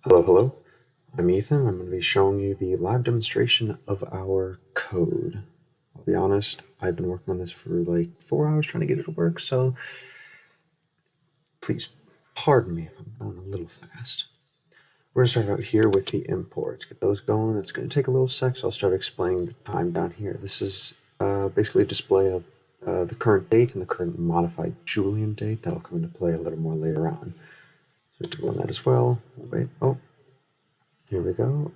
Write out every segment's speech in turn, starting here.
Hello, hello. I'm Ethan. I'm going to be showing you the live demonstration of our code. I'll be honest, I've been working on this for like 4 hours trying to get it to work, so please pardon me if I'm going a little fast. We're going to start out here with the imports. Get those going. It's going to take a little sec, so I'll start explaining the time down here. This is basically a display of the current date and the current modified Julian date. That'll come into play a little more later on. So we can run that as well. Wait, oh. Here we go.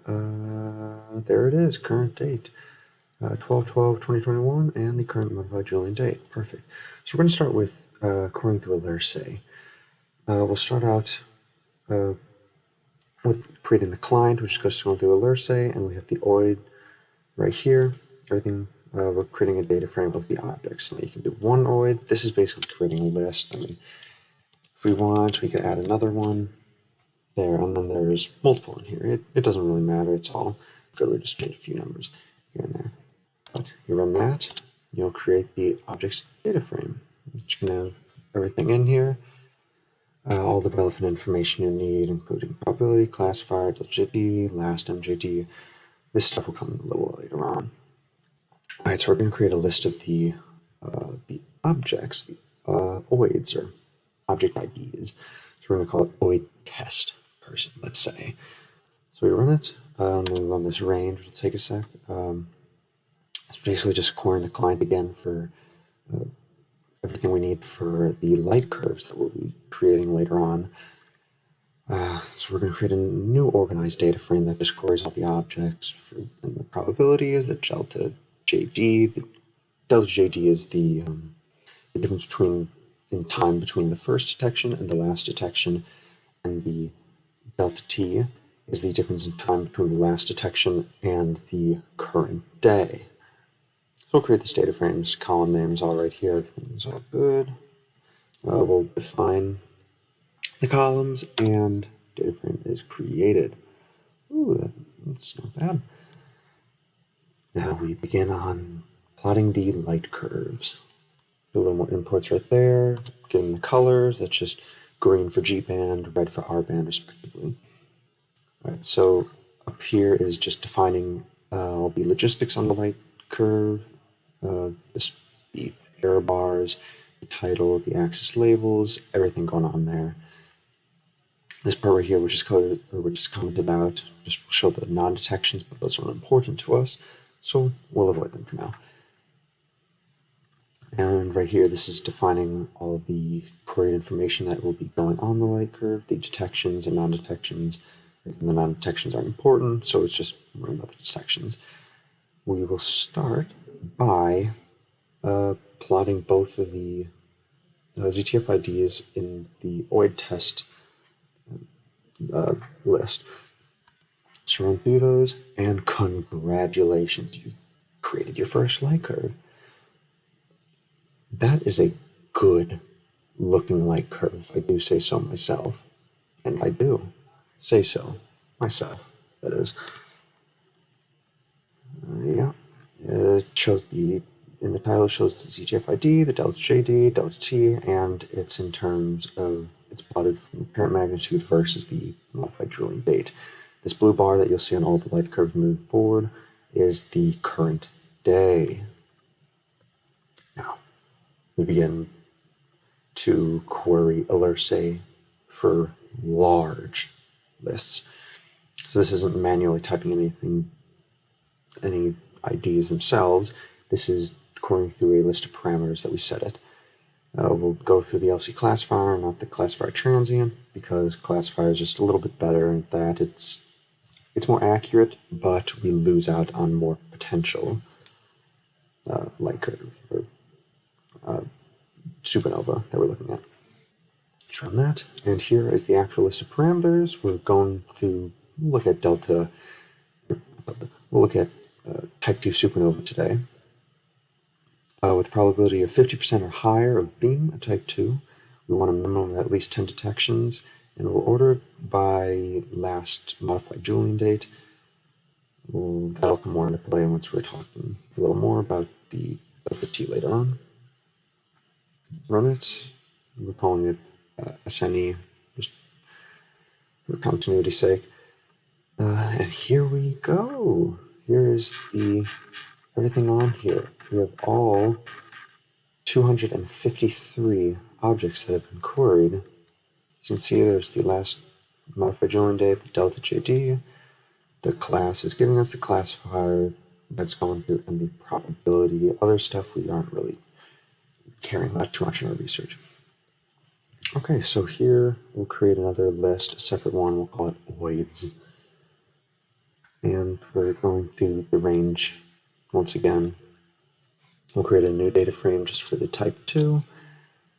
There it is, current date. 12/12/2021 and the current modified Julian date. Perfect. So we're going to start with according to Alerce. We'll start out with creating the client, which goes going through Alerce, and we have the OID right here. Everything, we're creating a data frame of the objects. Now you can do one OID. This is basically creating a list. I mean, if we want, we could add another one there, and then there's multiple in here. It doesn't really matter. It's all really just change a few numbers here and there. But you run that, you'll create the object's data frame, which can have everything in here, all the relevant information you need, including probability, classifier, JD, last MJD. This stuff will come a little later on. All right, so we're going to create a list of the objects, the OIDs, or object IDs. So we're going to call it OID test person, let's say. So we run it, and we run this range, which will take a sec. It's basically just calling the client again for everything we need for the light curves that we'll be creating later on. So we're going to create a new organized data frame that just queries all the objects. And the probability is the delta JD. The delta JD is the difference in time between the first detection and the last detection, and the delta T is the difference in time between the last detection and the current day. So we'll create this data frames, column names all right here, everything's all good. We'll define the columns, and data frame is created. Ooh, that's not bad. Now we begin on plotting the light curves. Do a little more imports right there, getting the colors, that's just green for G band, red for R band, respectively. All right, so up here is just defining all the logistics on the light curve. Just the error bars, the title, the axis labels, everything going on there. This part right here, which is coded or which is commented out, just will show the non-detections, but those aren't important to us, so we'll avoid them for now. And right here, this is defining all the queried information that will be going on the light curve, the detections and non-detections. And the non-detections aren't important, so it's just worrying about the detections. We will start by plotting both of the ZTF IDs in the OID test list. So run through those, and congratulations, you created your first light curve. That is a good looking light curve, if I do say so myself. And I do say so myself, that is. Yeah, it shows in the title, it shows the ZTF ID, the delta JD, delta T, and it's in terms of, it's plotted from apparent magnitude versus the modified Julian date. This blue bar that you'll see on all the light curves moving forward is the current day. Now, we begin to query Alerce for large lists. So this isn't manually typing anything, any IDs themselves. This is querying through a list of parameters that we set it. We'll go through the LC classifier, not the classifier transient, because classifier is just a little bit better in that it's more accurate, but we lose out on more potential light curve or supernova that we're looking at. Let's run that, and here is the actual list of parameters. We're going to look at delta. We'll look at type 2 supernova today. With probability of 50% or higher of being a type 2, we want a minimum of at least 10 detections, and we'll order it by last modified Julian date. That'll come more into play once we're talking a little more about the T later on. Run it. We're calling it SNII, just for continuity's sake. here we go. Here's everything on here. We have all 253 objects that have been queried. As you can see, there's the last modified join date, the delta JD, the class is giving us the classifier that's going through, and the probability. Other stuff we aren't really caring about too much in our research. Okay, so here we'll create another list, a separate one. We'll call it OIDs. And we're going through the range once again. We'll create a new data frame just for the type 2,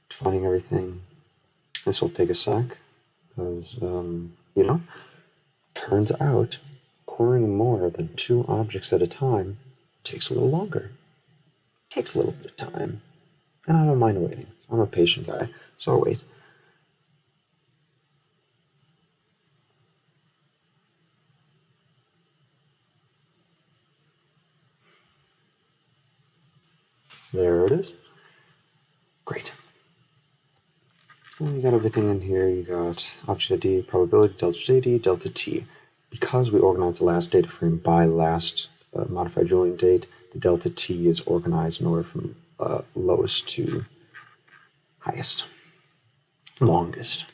defining everything. This will take a sec, because, turns out querying more than 2 objects at a time takes a little longer. Takes a little bit of time. And I don't mind waiting. I'm a patient guy, so I'll wait. There it is. Great. Well, you got everything in here. You got object ID, probability, delta JD, delta T. Because we organized the last data frame by last modified join date, the delta T is organized in order from lowest to highest. Longest,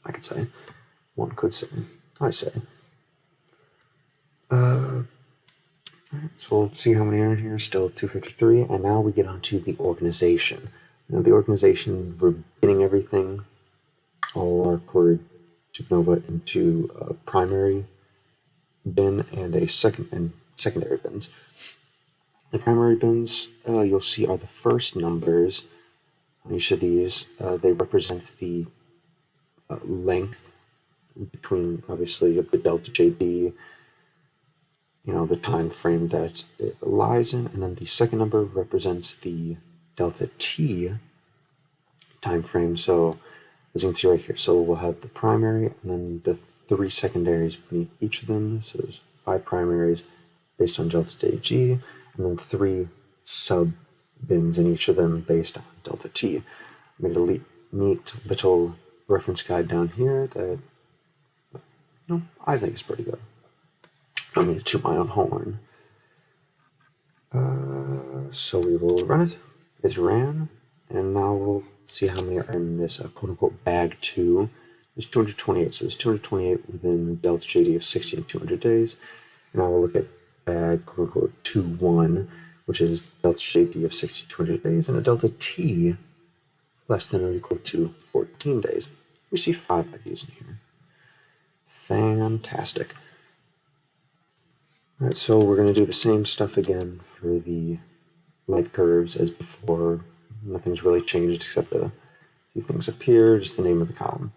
I could say. One could say. I say. So we'll see how many are in here. Still 253. And now we get onto the organization. Now the organization, we're getting everything, all our queried Supernova, into a primary bin and secondary bins. The primary bins, you'll see, are the first numbers on each of these. They represent the length between, obviously, of the delta JD, the time frame that it lies in, and then the second number represents the delta T time frame. So as you can see right here, so we'll have the primary and then the 3 secondaries beneath each of them. So there's 5 primaries based on delta JG, and then 3 sub bins in each of them based on delta T. I made a neat little reference guide down here that I think is pretty good. I don't mean to toot my own horn. So we will run it. It's ran, and now we'll see how many are in this quote-unquote bag 2. There's 228, so there's 228 within delta JD of 60 and 200 days. And now we'll look at bag quote-unquote 2-1, which is delta JD of 60 to 200 days, and a delta T less than or equal to 14 days. We see 5 IDs in here. Fantastic. All right, so we're going to do the same stuff again for the light curves as before. Nothing's really changed except a few things up here, just the name of the column.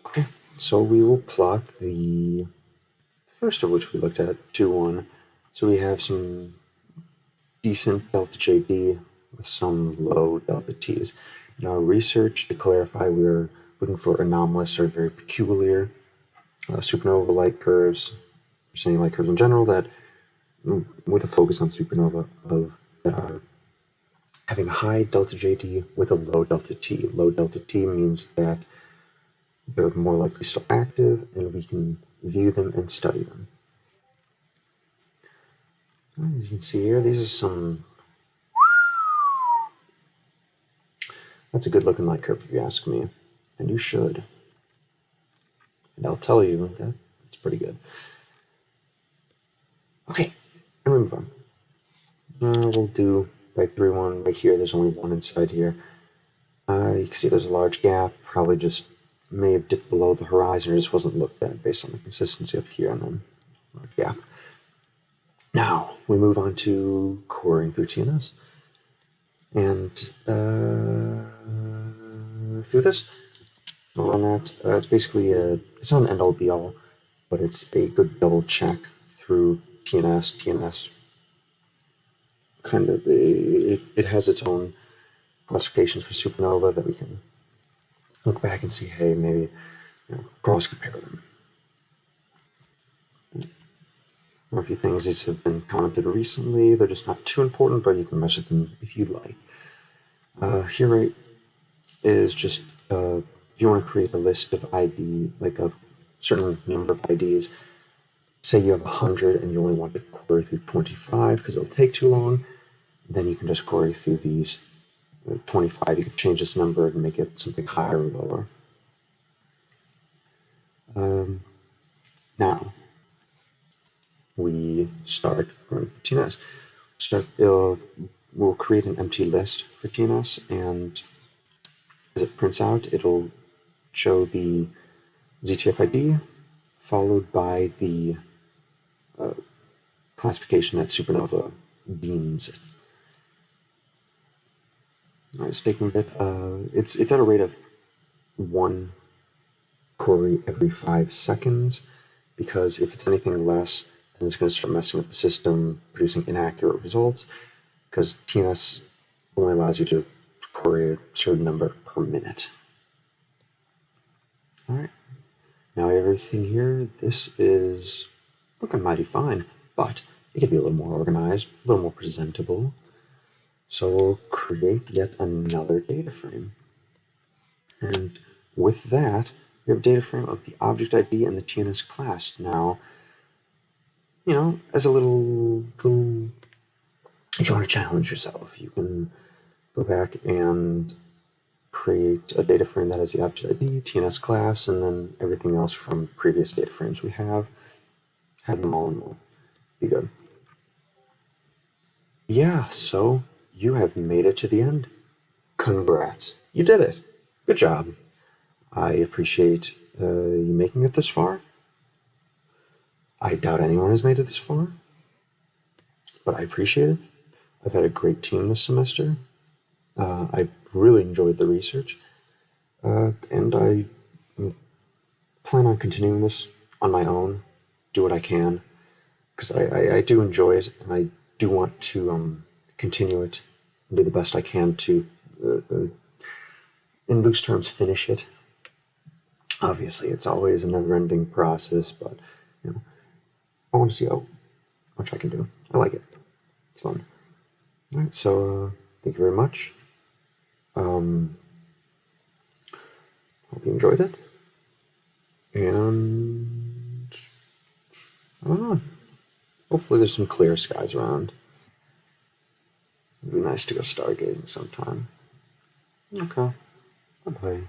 Okay, so we will plot the first of which we looked at, 2-1. So we have some decent delta JD with some low delta T's. In our research, to clarify, we're looking for anomalous or very peculiar supernova light curves, or light curves in general, that, with a focus on supernova, that are having a high delta JD with a low delta T. Low delta T means that they're more likely still active, and we can view them and study them. As you can see here, these are some... That's a good looking light curve if you ask me, and you should. And I'll tell you that it's pretty good. Okay, and we move on. We'll do by 3-1 right here. There's only 1 inside here. You can see there's a large gap, probably just may have dipped below the horizon or just wasn't looked at based on the consistency up here, and then large gap. Now, we move on to querying through TNS. And through this, we'll run that. It's basically it's not an end-all be-all, but it's a good double check through TNS. TNS kind of, it has its own classifications for supernova that we can look back and see, hey, maybe cross-compare them. Or a few things, these have been commented recently. They're just not too important, but you can mess with them if you'd like. Here right is just a if you want to create a list of ID, like a certain number of IDs, say you have 100 and you only want to query through 25 because it'll take too long, then you can just query through these 25. You can change this number and make it something higher or lower. Now, we start running TNS. We'll create an empty list for TNS, and as it prints out, it'll show the ZTF ID followed by the classification that Supernova beams it. All right, it's taking a bit. It's at a rate of 1 query every 5 seconds, because if it's anything less, then it's going to start messing up the system, producing inaccurate results, because TNS only allows you to query a certain number per minute. All right, now everything here, this is looking mighty fine, but it could be a little more organized, a little more presentable. So we'll create yet another data frame. And with that, we have a data frame of the object ID and the TNS class. Now, you know, as a little, if you want to challenge yourself, you can go back and create a data frame that has the object ID, TNS class, and then everything else from previous data frames we have them all and we'll be good. Yeah, so you have made it to the end. Congrats. You did it. Good job. I appreciate you making it this far. I doubt anyone has made it this far, but I appreciate it. I've had a great team this semester. I really enjoyed the research, and I plan on continuing this on my own, do what I can, because I do enjoy it, and I do want to continue it and do the best I can to, in loose terms, finish it. Obviously, it's always a never-ending process, but you know, I want to see how much I can do. I like it. It's fun. All right, so thank you very much. Hope you enjoyed it. And I don't know. Hopefully there's some clear skies around. It'd be nice to go stargazing sometime. Okay. Bye-bye.